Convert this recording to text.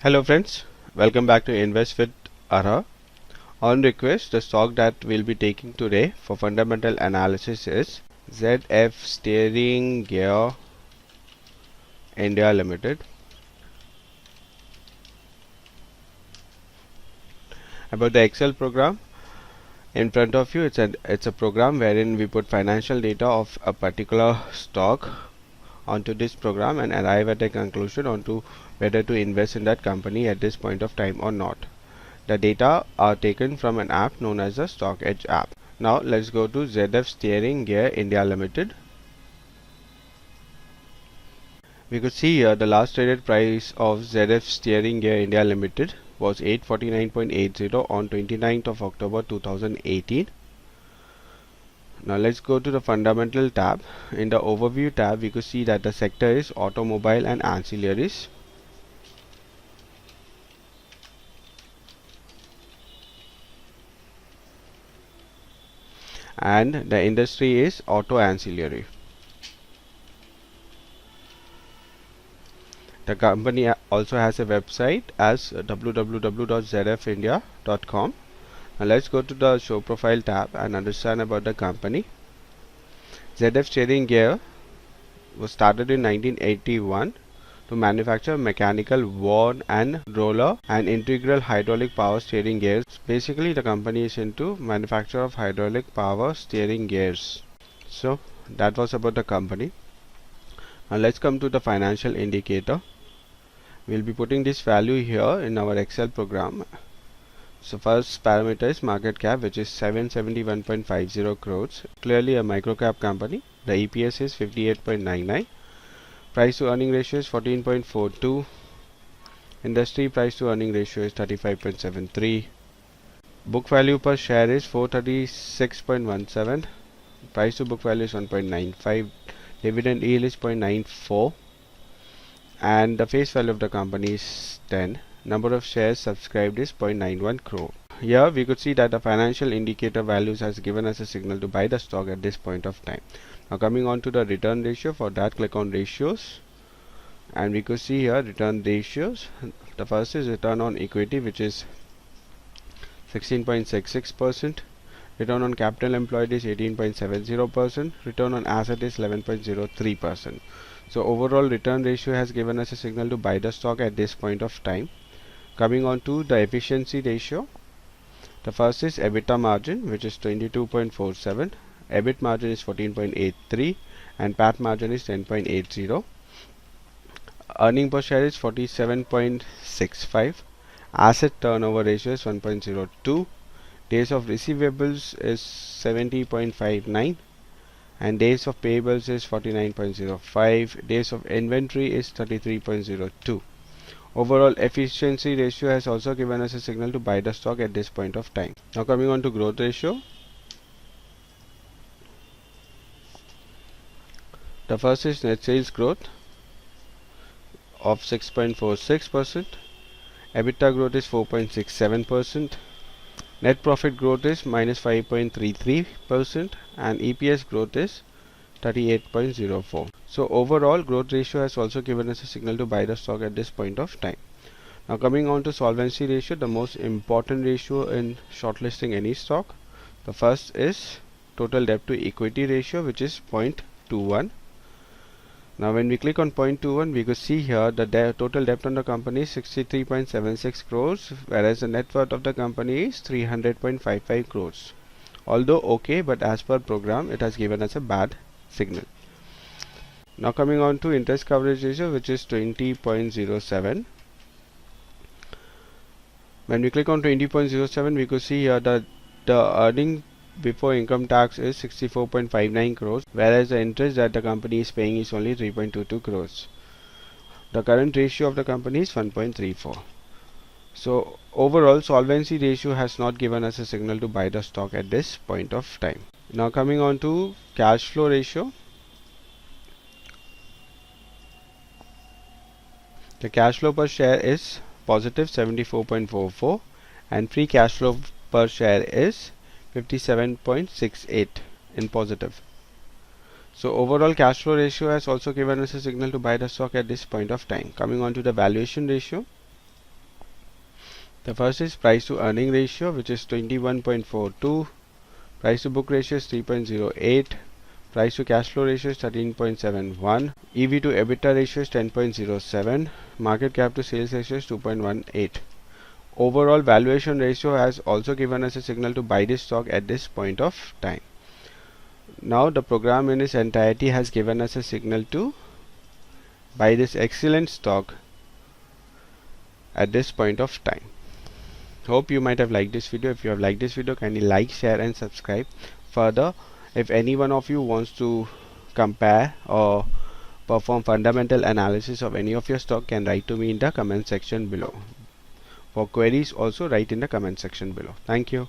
Hello friends, welcome back to Invest with Ara. On request, the stock that we'll be taking today for fundamental analysis is ZF Steering Gear India Limited. About the Excel program, in front of you, it's a program wherein we put financial data of a particular stock onto this program and arrive at a conclusion onto whether to invest in that company at this point of time or not. The data are taken from an app known as the Stock Edge app. Now let's go to ZF Steering Gear India Limited. We could see here the last traded price of ZF Steering Gear India Limited was 849.80 on 29th of October 2018. Now let's go to the fundamental tab. In the overview tab, we could see that the sector is automobile and ancillaries. And the industry is auto ancillary. The company also has a website as www.zfindia.com. Now let's go to the show profile tab and understand about the company. ZF Steering Gear was started in 1981 to manufacture mechanical worn and roller and integral hydraulic power steering gears. Basically, the company is into manufacture of hydraulic power steering gears. So that was about the company. Now let's come to the financial indicator. We'll be putting this value here in our Excel program. So first parameter is market cap, which is 771.50 crores. Clearly a micro cap company. The EPS is 58.99. Price to earning ratio is 14.42. Industry price to earning ratio is 35.73. Book value per share is 436.17. Price to book value is 1.95. Dividend yield is 0.94. And the face value of the company is 10. Number of shares subscribed is 0.91 crore. Here we could see that the financial indicator values has given us a signal to buy the stock at this point of time. Now coming on to the return ratio, for that click on ratios and we could see here return ratios. The first is return on equity, which is 16.66%. Return on capital employed is 18.70%. Return on asset is 11.03%. So overall return ratio has given us a signal to buy the stock at this point of time. Coming on to the efficiency ratio, the first is EBITDA margin, which is 22.47. EBIT margin is 14.83 and PAT margin is 10.80. Earning per share is 47.65. Asset turnover ratio is 1.02. Days of receivables is 70.59 and days of payables is 49.05. Days of inventory is 33.02. Overall efficiency ratio has also given us a signal to buy the stock at this point of time. Now coming on to growth ratio. The first is net sales growth of 6.46%. EBITDA growth is 4.67%. Net profit growth is minus 5.33% and EPS growth is 38.04. So overall growth ratio has also given us a signal to buy the stock at this point of time. Now coming on to solvency ratio, the most important ratio in shortlisting any stock. The first is total debt to equity ratio, which is 0.21. Now when we click on 0.21, we could see here the total debt on the company is 63.76 crores, whereas the net worth of the company is 300.55 crores. Although okay, but as per program, it has given us a bad signal. Now coming on to interest coverage ratio, which is 20.07. When we click on 20.07, we could see here that the earning before income tax is 64.59 crores, whereas the interest that the company is paying is only 3.22 crores. The current ratio of the company is 1.34. So overall solvency ratio has not given us a signal to buy the stock at this point of time. Now coming on to cash flow ratio. The cash flow per share is positive 74.44 and free cash flow per share is 57.68 in positive. So overall cash flow ratio has also given us a signal to buy the stock at this point of time. Coming on to the valuation ratio. The first is price to earning ratio, which is 21.42. Price to book ratio is 3.08. Price to cash flow ratio is 13.71. EV to EBITDA ratio is 10.07. Market cap to sales ratio is 2.18. Overall valuation ratio has also given us a signal to buy this stock at this point of time. Now the program in its entirety has given us a signal to buy this excellent stock at this point of time. Hope you might have liked this video. If you have liked this video, kindly like, share and subscribe. Further, if any one of you wants to compare or perform fundamental analysis of any of your stock, can write to me in the comment section below. For queries, also write in the comment section below. Thank you.